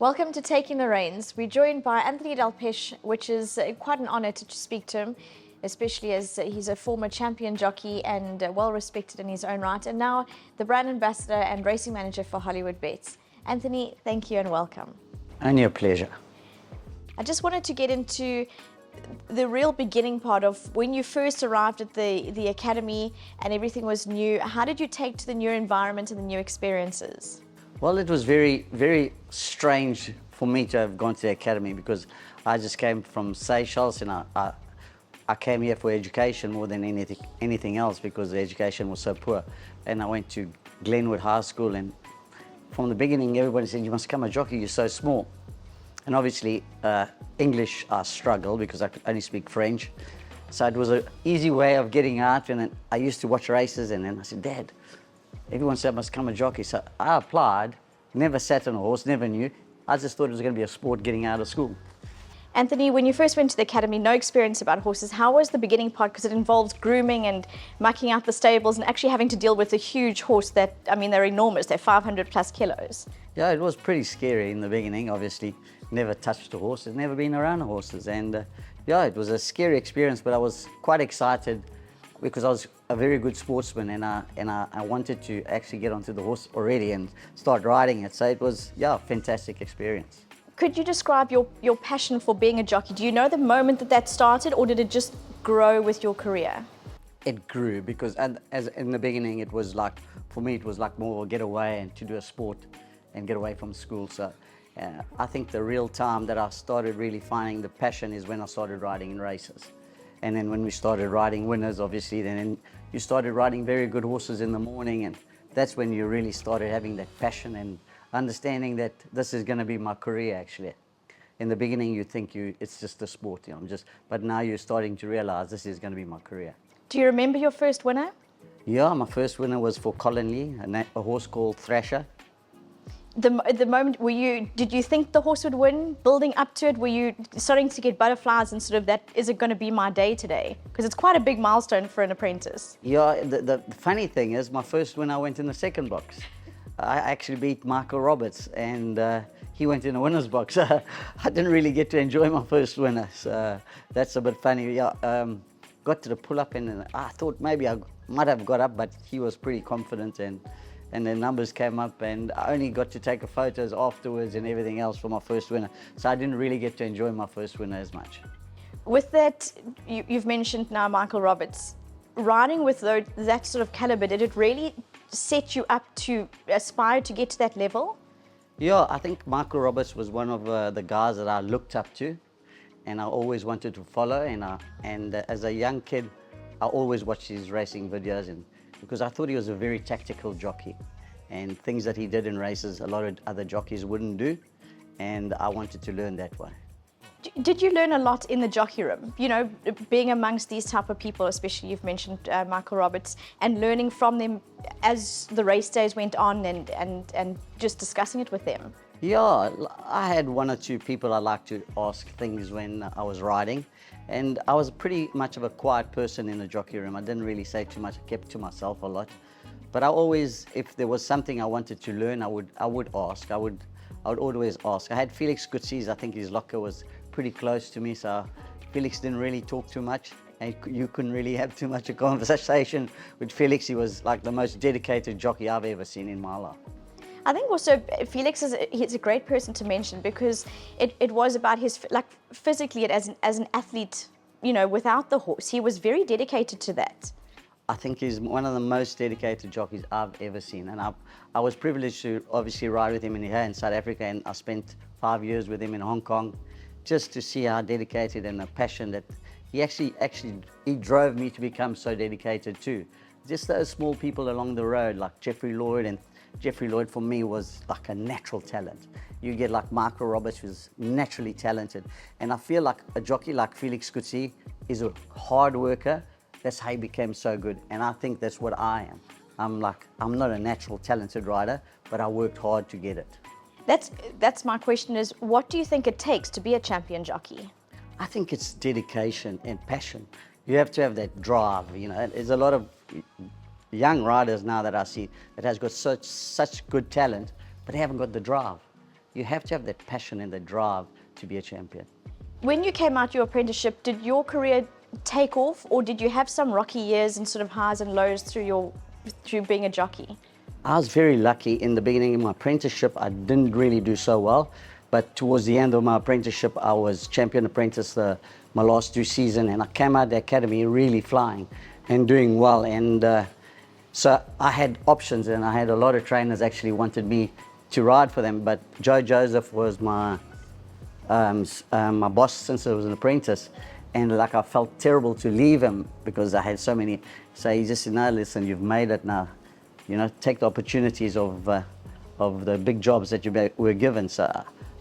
Welcome to Taking the Reins. We're joined by Anthony Delpech, which is quite an honor to speak to him, especially as he's a former champion jockey and well respected in his own right, and now the brand ambassador and racing manager for Hollywoodbets. Anthony, thank you and welcome. Only a pleasure. I just wanted to get into the real beginning part of when you first arrived at the academy and everything was new. How did you take to the new environment and the new experiences? Well, it was very, very strange for me to have gone to the academy because I just came from Seychelles and I came here for education more than anything else because the education was so poor. And I went to Glenwood High School, and from the beginning everybody said, you must become a jockey, you're so small. And obviously English I struggled because I could only speak French. So it was an easy way of getting out, and then I used to watch races, and then I said, Dad, everyone said I must become a jockey. So I applied, never sat on a horse, never knew. I just thought it was going to be a sport getting out of school. Anthony, when you first went to the academy, no experience about horses. How was the beginning part? Because it involves grooming and mucking out the stables and actually having to deal with a huge horse that, I mean, they're enormous. They're 500 plus kilos. Yeah, it was pretty scary in the beginning, obviously. Never touched a horse, never been around horses. And yeah, it was a scary experience, but I was quite excited because I was a very good sportsman, and I wanted to actually get onto the horse already and start riding it. So it was, yeah, a fantastic experience. Could you describe your passion for being a jockey? Do you know the moment that started, or did it just grow with your career? It grew because as in the beginning it was like, for me it was like more get away and to do a sport and get away from school. So I think the real time that I started really finding the passion is when I started riding in races. And then when we started riding winners, obviously, then you started riding very good horses in the morning, and that's when you really started having that passion and understanding that this is going to be my career. Actually, in the beginning you think it's just a sport, you know, but now you're starting to realize this is going to be my career. Do you remember your first winner? Yeah, my first winner was for Colin Lee, a horse called Thrasher. The moment, did you think the horse would win? Building up to it, were you starting to get butterflies and sort of that, is it going to be my day today? Because it's quite a big milestone for an apprentice. Yeah, the funny thing is, my first winner I went in the second box. I actually beat Michael Roberts, and he went in the winner's box. I didn't really get to enjoy my first winner, so that's a bit funny. Yeah, got to the pull-up, and I thought maybe I might have got up, but he was pretty confident, and the numbers came up, and I only got to take photos afterwards and everything else for my first winner. So I didn't really get to enjoy my first winner as much. With that, you've mentioned now Michael Roberts. Riding with that sort of caliber, did it really set you up to aspire to get to that level? Yeah, I think Michael Roberts was one of the guys that I looked up to, and I always wanted to follow. And as a young kid, I always watched his racing videos, and because I thought he was a very tactical jockey, and things that he did in races a lot of other jockeys wouldn't do, and I wanted to learn that way. Did you learn a lot in the jockey room? You know, being amongst these type of people, especially you've mentioned Michael Roberts, and learning from them as the race days went on and just discussing it with them? Yeah, I had one or two people I liked to ask things when I was riding, and I was pretty much of a quiet person in the jockey room. I didn't really say too much, I kept to myself a lot. But I always, if there was something I wanted to learn, I would ask. I would always ask. I had Felix Gutierrez, I think his locker was pretty close to me, so Felix didn't really talk too much, and you couldn't really have too much of a conversation with Felix. He was like the most dedicated jockey I've ever seen in my life. I think also Felix he's a great person to mention because it was about his, like, physically as an athlete, you know, without the horse. He was very dedicated to that. I think he's one of the most dedicated jockeys I've ever seen, and I was privileged to obviously ride with him here in South Africa, and I spent 5 years with him in Hong Kong just to see how dedicated and the passion that he drove me to become so dedicated too. Just those small people along the road like Jeffrey Lloyd, and Jeffrey Lloyd for me was like a natural talent. You get like Michael Roberts, who's naturally talented, and I feel like a jockey like Felix Gutierrez is a hard worker. That's how he became so good, and I think that's what I am. I'm not a natural talented rider, but I worked hard to get it. That's my question is, what do you think it takes to be a champion jockey? I think it's dedication and passion. You have to have that drive, you know. There's a lot of young riders now that I see that has got such good talent, but they haven't got the drive. you have to have that passion and that drive to be a champion. When you came out your apprenticeship, did your career take off, or did you have some rocky years and sort of highs and lows through being a jockey? I was very lucky in the beginning of my apprenticeship. I didn't really do so well, but towards the end of my apprenticeship, I was champion apprentice my last 2 seasons, and I came out of the academy really flying and doing well. And so I had options, and I had a lot of trainers actually wanted me to ride for them. But Joe Joseph was my boss since I was an apprentice, and like I felt terrible to leave him because I had so many. So he just said, "No, listen, you've made it now. You know, take the opportunities of the big jobs that you were given." So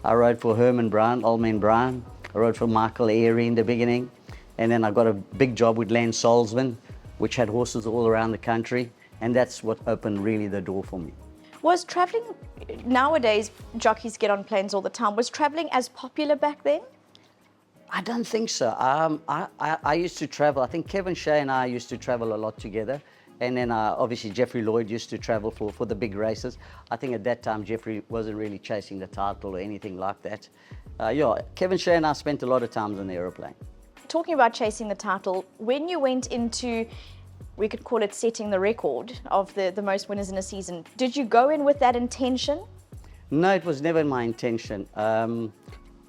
I rode for Herman Brown, Old Man Brown. I rode for Michael Airy in the beginning, and then I got a big job with Lance Salzman, which had horses all around the country, and that's what opened really the door for me. Was traveling, nowadays jockeys get on planes all the time, was traveling as popular back then? I don't think so. I used to travel. I think Kevin Shea and I used to travel a lot together. And then obviously Jeffrey Lloyd used to travel for the big races. I think at that time Jeffrey wasn't really chasing the title or anything like that. Yeah, Kevin Shea and I spent a lot of times on the aeroplane. Talking about chasing the title, when you went into, we could call it setting the record of the most winners in a season, did you go in with that intention? No, it was never my intention.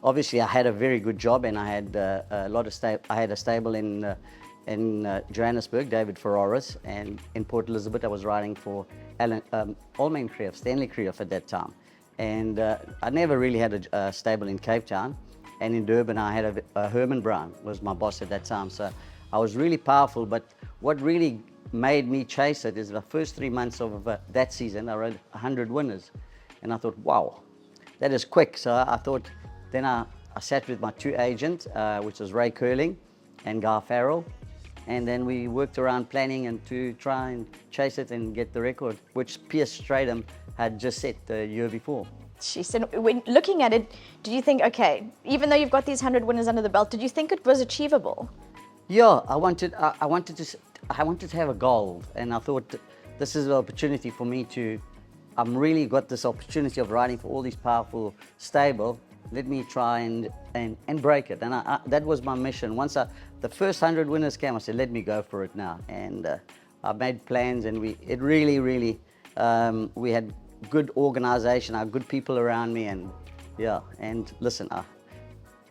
Obviously I had a very good job, and I had I had a stable in Johannesburg, David Ferraris, and in Port Elizabeth I was riding for Allman Krief, Stanley Krief at that time. And I never really had a stable in Cape Town, and in Durban I had a Herman Brown was my boss at that time. So I was really powerful, but what really made me chase it is the first 3 months of that season I rode 100 winners, and I thought, wow, that is quick. So I thought, then I sat with my 2 agents, which was Ray Curling and Guy Farrell. And then we worked around planning and to try and chase it and get the record, which Pierce Stratham had just set the year before. She said, when looking at it, did you think, okay, even though you've got these 100 winners under the belt, did you think it was achievable? Yeah, I wanted to have a goal, and I thought this is an opportunity for me to. I'm really got this opportunity of riding for all these powerful stable. Let me try and break it, and that was my mission. Once the first 100 winners came, I said, let me go for it now. And I made plans, and we had good organization, good people around me, and yeah. And listen,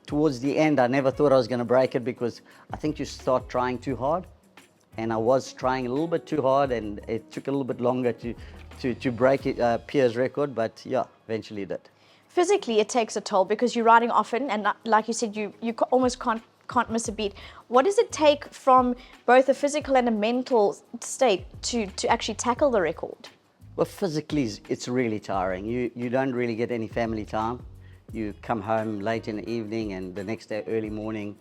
towards the end, I never thought I was going to break it, because I think you start trying too hard, and I was trying a little bit too hard, and it took a little bit longer to break Pierre's record, but yeah, eventually did. Physically, it takes a toll because you're riding often, and like you said, you almost can't miss a beat. What does it take from both a physical and a mental state to actually tackle the record? Well, physically, it's really tiring. You don't really get any family time. You come home late in the evening, and the next day early morning,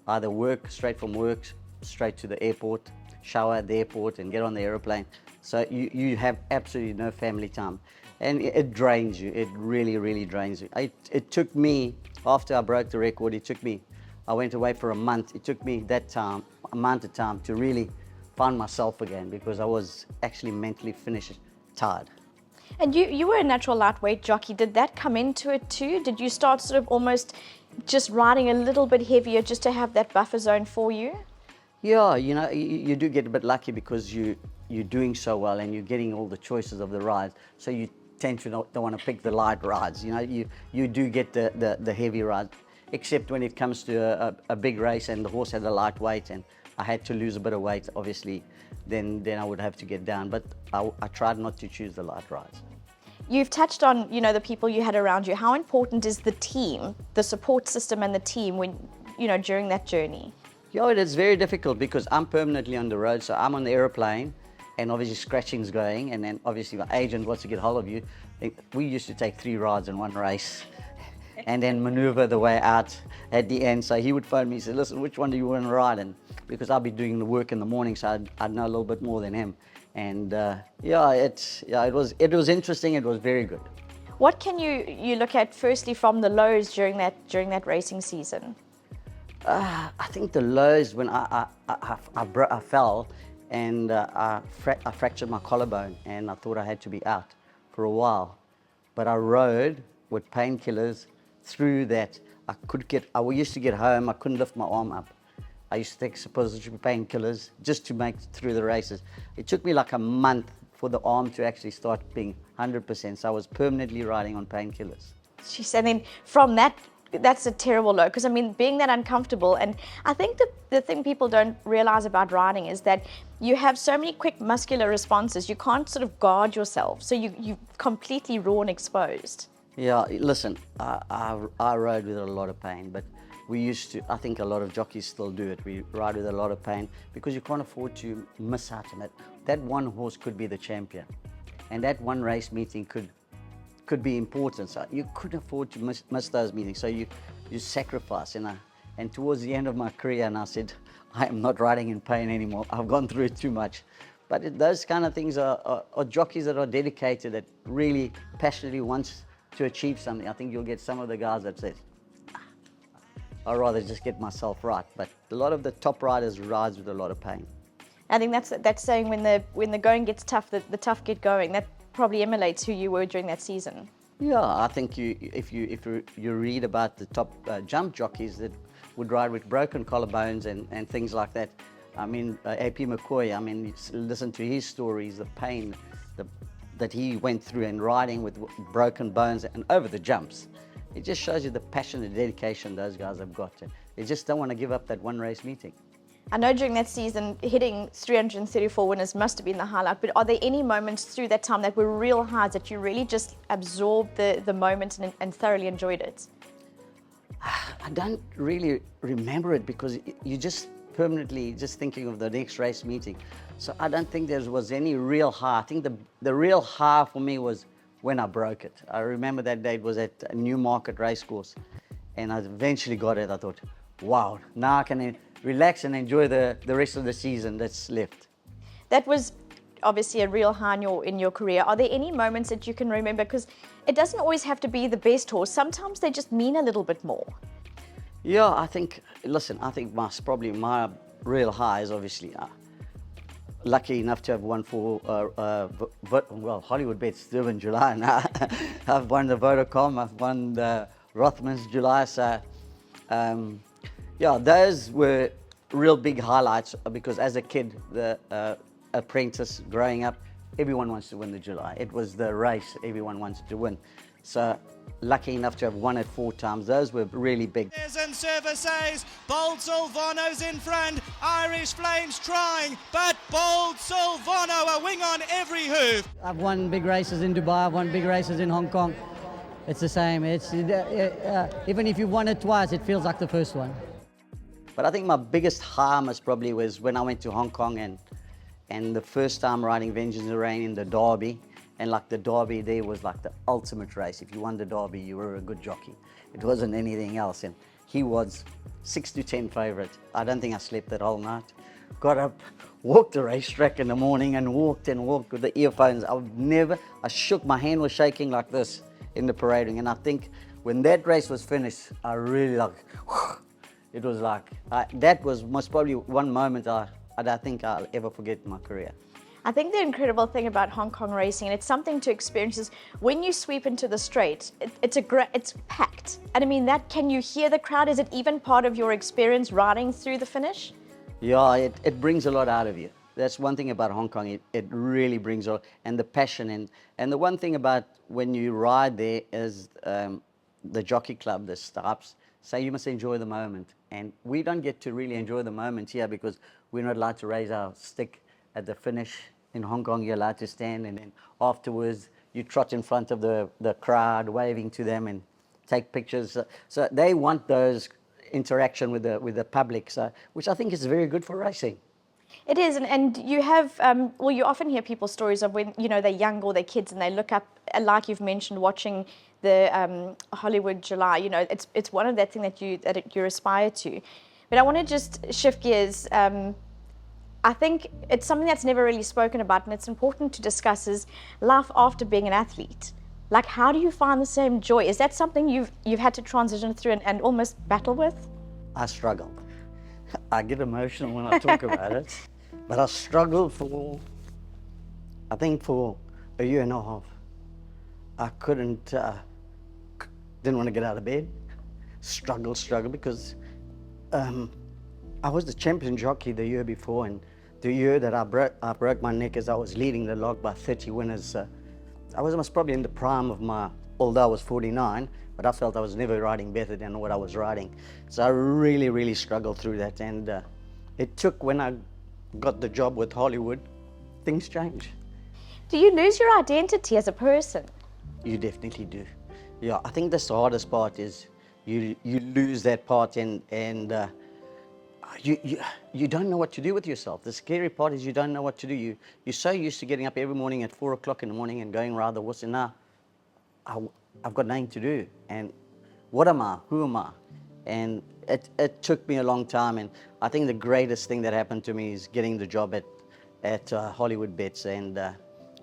either work straight from work straight to the airport, shower at the airport, and get on the aeroplane. So you have absolutely no family time. And it drains you. It really, really drains you. It took me, after I broke the record, I went away for a month. It took me amount of time to really find myself again, because I was actually mentally finished, tired. And you were a natural lightweight jockey. Did that come into it too? Did you start sort of almost just riding a little bit heavier just to have that buffer zone for you? Yeah, you do get a bit lucky because you're doing so well and you're getting all the choices of the rides. So you tend to don't want to pick the light rides. You do get the heavy rides, except when it comes to a big race and the horse had a light weight and I had to lose a bit of weight, obviously, then I would have to get down. But I tried not to choose the light rides. You've touched on, the people you had around you. How important is the team, the support system and the team when, during that journey? Yeah, it's very difficult because I'm permanently on the road, so I'm on the aeroplane, and obviously scratching's going, and then obviously my agent wants to get hold of you. We used to take 3 rides in one race and then maneuver the way out at the end. So he would phone me and say, listen, which one do you want to ride? And because I'll be doing the work in the morning, so I'd know a little bit more than him. And it was interesting. It was very good. What can you look at firstly from the lows during that racing season? I think the lows when I fell and I fractured my collarbone, and I thought I had to be out for a while. But I rode with painkillers through that. I used to get home, I couldn't lift my arm up. I used to take suppository painkillers just to make it through the races. It took me like a month for the arm to actually start being 100%. So I was permanently riding on painkillers. She said, then from that, that's a terrible low, because I mean, being that uncomfortable, and I think the thing people don't realize about riding is that you have so many quick muscular responses, you can't sort of guard yourself, so you're completely raw and exposed. Yeah, listen, I rode with a lot of pain, but we used to, I think a lot of jockeys still do it. We ride with a lot of pain because you can't afford to miss out on it. That one horse could be the champion, and that one race meeting could be important. So you couldn't afford to miss those meetings. So you sacrifice. And towards the end of my career, and I said, I am not riding in pain anymore. I've gone through it too much. But those kind of things are jockeys that are dedicated, that really passionately wants to achieve something. I think you'll get some of the guys that say, I'd rather just get myself right. But a lot of the top riders rides with a lot of pain. I think that's saying when the going gets tough, the tough get going. That probably emulates who you were during that season. Yeah, I think if you read about the top jump jockeys that would ride with broken collarbones and things like that. I mean, AP McCoy, I mean, listen to his stories, the pain that he went through and riding with broken bones and over the jumps. It just shows you the passion and dedication those guys have got. They just don't want to give up that one race meeting. I know during that season, hitting 334 winners must have been the highlight, but are there any moments through that time that were real highs that you really just absorbed the moment and thoroughly enjoyed it? I don't really remember it because you just permanently just thinking of the next race meeting. So I don't think there was any real high. I think the real high for me was when I broke it. I remember that day, it was at a Newmarket racecourse, and I eventually got it. I thought, wow, now I can relax and enjoy the rest of the season that's left. That was obviously a real high in your career. Are there any moments that you can remember? Because it doesn't always have to be the best horse. Sometimes they just mean a little bit more. Yeah, I think probably my real high is obviously lucky enough to have won for Hollywoodbets Durban July now. I've won the Vodacom, I've won the Rothmans July. So yeah, those were real big highlights because as a kid, the apprentice growing up, everyone wants to win the July. It was the race everyone wanted to win. So lucky enough to have won it 4 times. Those were really big. And services, Bold Silvano's in front, Irish Flames trying, but Bold Silvano a wing on every hoof. I've won big races in Dubai, I've won big races in Hong Kong. It's the same. It's even if you've won it twice, it feels like the first one. But I think my biggest high probably was when I went to Hong Kong and the first time riding Vengeance in the Rain in the Derby. And like the Derby there was like the ultimate race. If you won the Derby, you were a good jockey. It wasn't anything else. And he was 6-10 favourite. I don't think I slept that whole night. Got up, walked the racetrack in the morning and walked with the earphones. I shook, my hand was shaking like this in the parading. And I think when that race was finished, I really it was like, that was most probably one moment I think I'll ever forget in my career. I think the incredible thing about Hong Kong racing, and it's something to experience, is when you sweep into the straight, it's packed. And I mean, can you hear the crowd? Is it even part of your experience riding through the finish? Yeah, it brings a lot out of you. That's one thing about Hong Kong. It really brings a lot, and the passion. And the one thing about when you ride there is the jockey club, the staffs, say you must enjoy the moment. And we don't get to really enjoy the moment here because we're not allowed to raise our stick at the finish. In Hong Kong, you're allowed to stand, and then afterwards you trot in front of the crowd, waving to them and take pictures. So they want those interaction with the public, which I think is very good for racing. It is, and you have, you often hear people's stories of when, they're young or they're kids and they look up, like you've mentioned, watching the Hollywood July, it's one of that thing that you aspire to. But I want to just shift gears. I think it's something that's never really spoken about, and it's important to discuss, is life after being an athlete. Like, how do you find the same joy? Is that something you've had to transition through and almost battle with? I struggled. I get emotional when I talk about it, but I struggled for a year and a half. I couldn't didn't want to get out of bed, struggle, because I was the champion jockey the year before, and the year that I broke my neck as I was leading the log by 30 winners. I was most probably in the prime of my, although I was 49, but I felt I was never riding better than what I was riding. So I really, really struggled through that, and it took, when I got the job with Hollywood, things changed. Do you lose your identity as a person? You definitely do. Yeah, I think that's the hardest part, is you lose that part, and you don't know what to do with yourself. The scary part is you don't know what to do. You're so used to getting up every morning at 4 o'clock in the morning and going ride the horse, and now I've got nothing to do. And what am I? Who am I? And it took me a long time, and I think the greatest thing that happened to me is getting the job at Hollywoodbets, and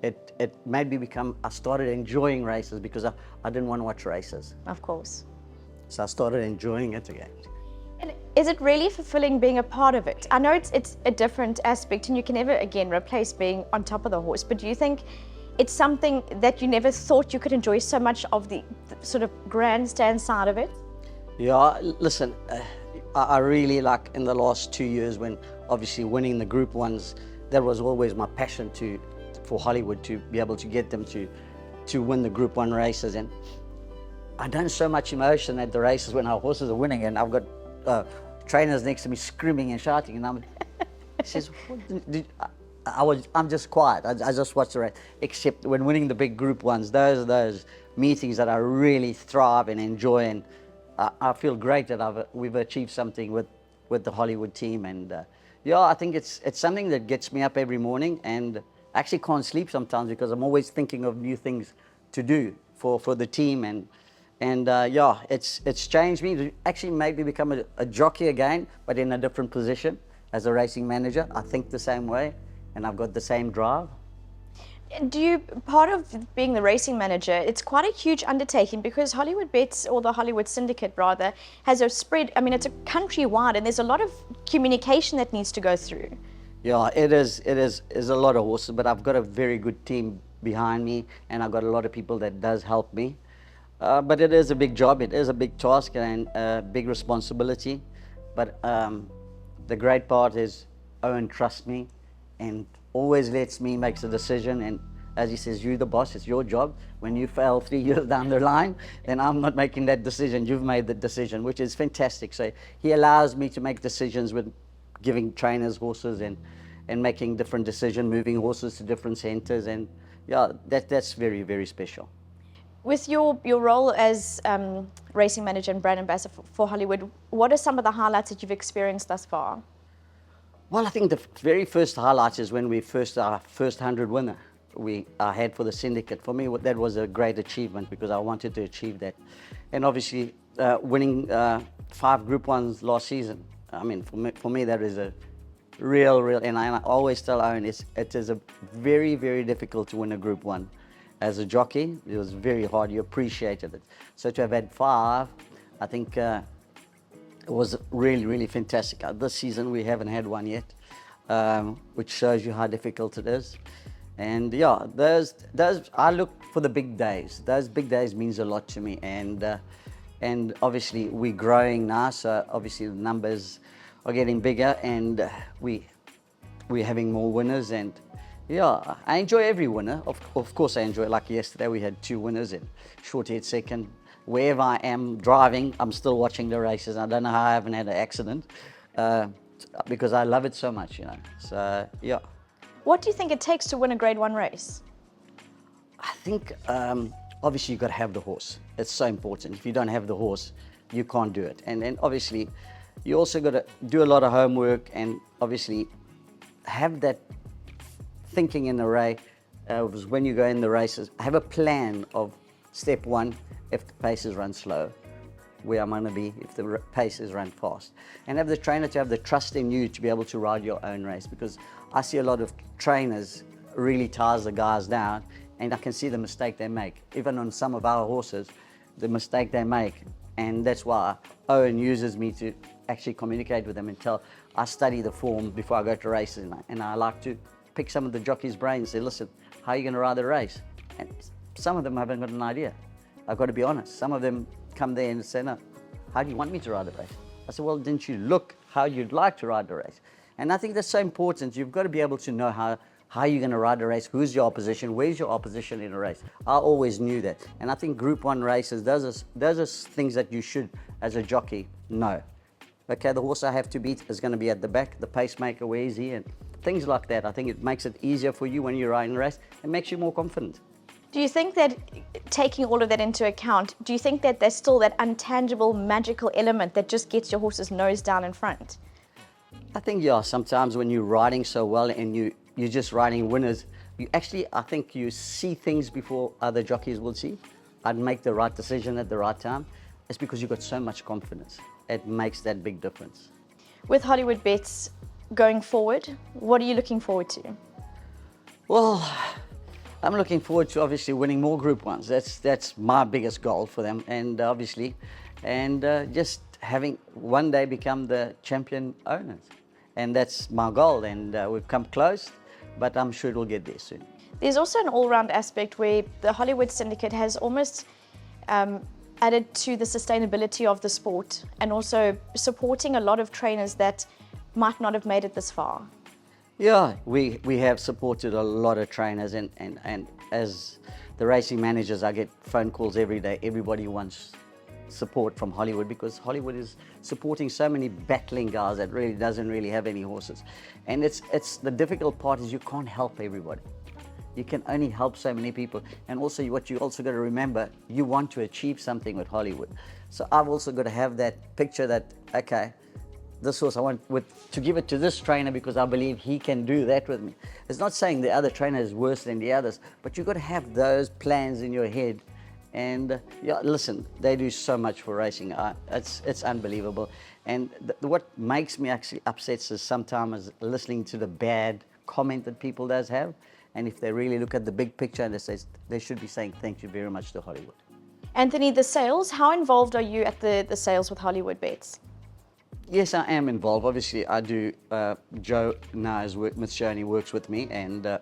it made me I started enjoying races, because I didn't want to watch races. Of course. So I started enjoying it again. And is it really fulfilling being a part of it? I know it's a different aspect, and you can never again replace being on top of the horse, but do you think it's something that you never thought you could enjoy so much of the sort of grandstand side of it? Yeah, listen, I really like in the last 2 years, when obviously winning the Group 1s, that was always my passion for Hollywood, to be able to get them to win the Group 1 races. And I done so much emotion at the races when our horses are winning, and I've got trainers next to me screaming and shouting, and he says, I'm just quiet. I just watch the race. Except when winning the big Group 1s, those meetings that I really thrive and enjoy, and I feel great that we've achieved something with the Hollywood team. And yeah, I think it's something that gets me up every morning, and I actually can't sleep sometimes, because I'm always thinking of new things to do for the team. And yeah, it's changed me to actually maybe become a jockey again, but in a different position as a racing manager. I think the same way, and I've got the same drive. Part of being the racing manager, it's quite a huge undertaking, because Hollywoodbets, or the Hollywood Syndicate rather, has a spread, I mean, it's a countrywide, and there's a lot of communication that needs to go through. Yeah, it is a lot of horses, but I've got a very good team behind me, and I've got a lot of people that does help me. But it is a big job, it is a big task, and a big responsibility. But the great part is Owen trusts me and always lets me make the decision. And as he says, you're the boss, it's your job. When you fail 3 years down the line, then I'm not making that decision, you've made the decision, which is fantastic. So he allows me to make decisions with giving trainers horses, and making different decisions, moving horses to different centers. And yeah, that's very, very special. With your role as racing manager and brand ambassador for Hollywood, what are some of the highlights that you've experienced thus far? Well, I think the very first highlight is when our first 100 winner I had for the syndicate. For me, that was a great achievement, because I wanted to achieve that. And obviously, winning 5 Group 1s last season, I mean, for me that is a real, and I always tell Owen, it is a very, very difficult to win a Group 1. As a jockey, it was very hard. You appreciated it. So to have had 5, I think it was really, really fantastic. This season we haven't had one yet, which shows you how difficult it is. And yeah, I look for the big days. Those big days means a lot to me. And obviously we're growing now, so obviously the numbers are getting bigger, and we're having more winners. And yeah, I enjoy every winner. Of course I enjoy it. Like yesterday we had 2 winners in short-haired second. Wherever I am driving, I'm still watching the races. I don't know how I haven't had an accident, because I love it so much, So yeah. What do you think it takes to win a Grade 1 race? I think obviously you've got to have the horse. It's so important. If you don't have the horse, you can't do it. And then obviously you also got to do a lot of homework, and obviously have that thinking in the race. When you go in the races, have a plan of step 1, if the paces run slow, where I'm going to be if the paces run fast. And have the trainer to have the trust in you to be able to ride your own race, because I see a lot of trainers really tires the guys down, and I can see the mistake they make. Even on some of our horses, the mistake they make. And that's why Owen uses me to actually communicate with them and I study the form before I go to races, and I like to pick some of the jockeys' brains and say, listen, how are you going to ride the race? And some of them haven't got an idea. I've got to be honest. Some of them come there and say, no, how do you want me to ride the race? I said, well, didn't you look how you'd like to ride the race? And I think that's so important. You've got to be able to know how you're going to ride the race, who's your opposition, where's your opposition in a race. I always knew that. And I think Group 1 races, those are things that you should, as a jockey, know. Okay, the horse I have to beat is going to be at the back, the pacemaker, where is he, and things like that. I think it makes it easier for you when you're riding a race. It makes you more confident. Do you think that, taking all of that into account, do you think that there's still that intangible, magical element that just gets your horse's nose down in front? I think, yeah, sometimes when you're riding so well and you're just riding winners, I think you see things before other jockeys will see. I'd make the right decision at the right time. It's because you've got so much confidence. It makes that big difference. With Hollywoodbets going forward, what are you looking forward to? Well, I'm looking forward to obviously winning more Group 1s. That's my biggest goal for them, and just having one day become the champion owners. And that's my goal, and we've come close, but I'm sure it'll get there soon. There's also an all-round aspect where the Hollywood Syndicate has almost added to the sustainability of the sport, and also supporting a lot of trainers that might not have made it this far. Yeah, we have supported a lot of trainers, and as the racing managers, I get phone calls every day. Everybody wants support from Hollywood, because Hollywood is supporting so many battling guys that really doesn't really have any horses. And it's the difficult part is you can't help everybody. You can only help so many people. And also what you also got to remember, you want to achieve something with Hollywood. So I've also got to have that picture that, okay, this horse I want to give it to this trainer because I believe he can do that with me. It's not saying the other trainer is worse than the others, but you've got to have those plans in your head. And yeah, listen, they do so much for racing. It's unbelievable. And what makes me actually upset is sometimes listening to the bad comment that people does have. And if they really look at the big picture, and they should be saying thank you very much to Hollywood. Anthony, the sales, how involved are you at the sales with Hollywoodbets? Yes, I am involved. Obviously, I do. Joe now is Miss Journey works with me, and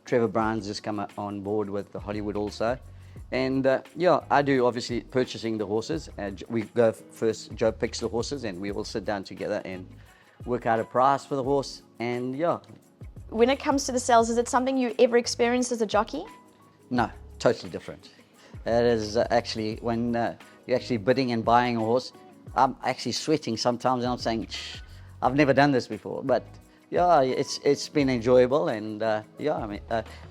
Trevor Brown's just come on board with the Hollywood also. And yeah, I do obviously purchasing the horses. We go first, Joe picks the horses, and we all sit down together and work out a price for the horse. And yeah. When it comes to the sales, is it something you ever experienced as a jockey? No, totally different. It is actually when you're actually bidding and buying a horse, I'm actually sweating sometimes, and I'm saying, I've never done this before. But yeah, it's been enjoyable, and yeah, I mean,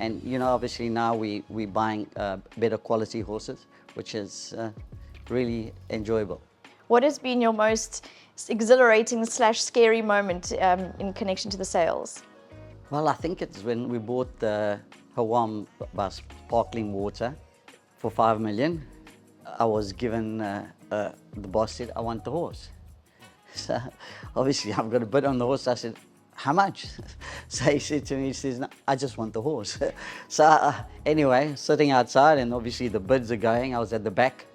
and you know, obviously now we buying better quality horses, which is really enjoyable. What has been your most exhilarating / scary moment in connection to the sales? Well, I think it's when we bought the Hawam by Sparkling Water for 5 million. I was given, the boss said, I want the horse. So obviously I've got a bid on the horse. I said, how much? So he said to me, he says, no, I just want the horse. So anyway, sitting outside, and obviously the bids are going. I was at the back,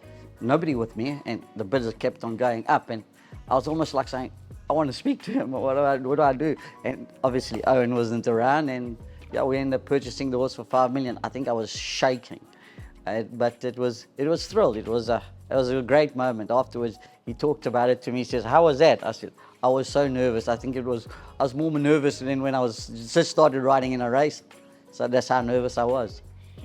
nobody with me, and the bids kept on going up. And I was almost like saying, I want to speak to him. What do I do? And obviously Owen wasn't around, and yeah, we ended up purchasing the horse for 5 million. I think I was shaking, but it was thrilled. It was a great moment. Afterwards, he talked about it to me. He says, "How was that?" I said, "I was so nervous. I think I was more nervous than when I was just started riding in a race. So that's how nervous I was."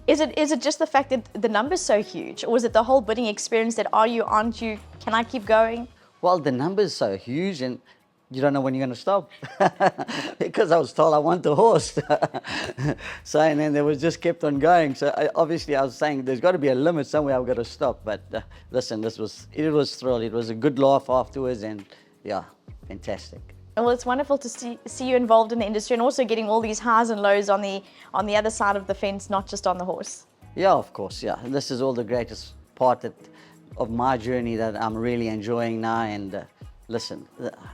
Is it just the fact that the number's so huge, or is it the whole bidding experience that are you, aren't you, can I keep going? Well, the number's so huge, and you don't know when you're going to stop. Because I was told I want the horse. So, and then they was just kept on going. So obviously I was saying there's got to be a limit somewhere. I've got to stop. But listen, it was thrilled. It was a good laugh afterwards, and yeah, fantastic. Well, it's wonderful to see you involved in the industry, and also getting all these highs and lows on the other side of the fence, not just on the horse. Yeah, of course. Yeah, this is all the greatest part of my journey that I'm really enjoying now. And listen,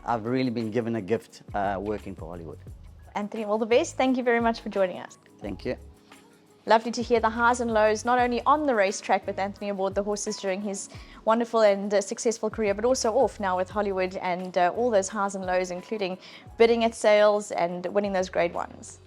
I've really been given a gift working for Hollywood. Anthony, all the best. Thank you very much for joining us. Thank you. Lovely to hear the highs and lows, not only on the racetrack with Anthony aboard the horses during his wonderful and successful career, but also off now with Hollywood, and all those highs and lows, including bidding at sales and winning those grade ones.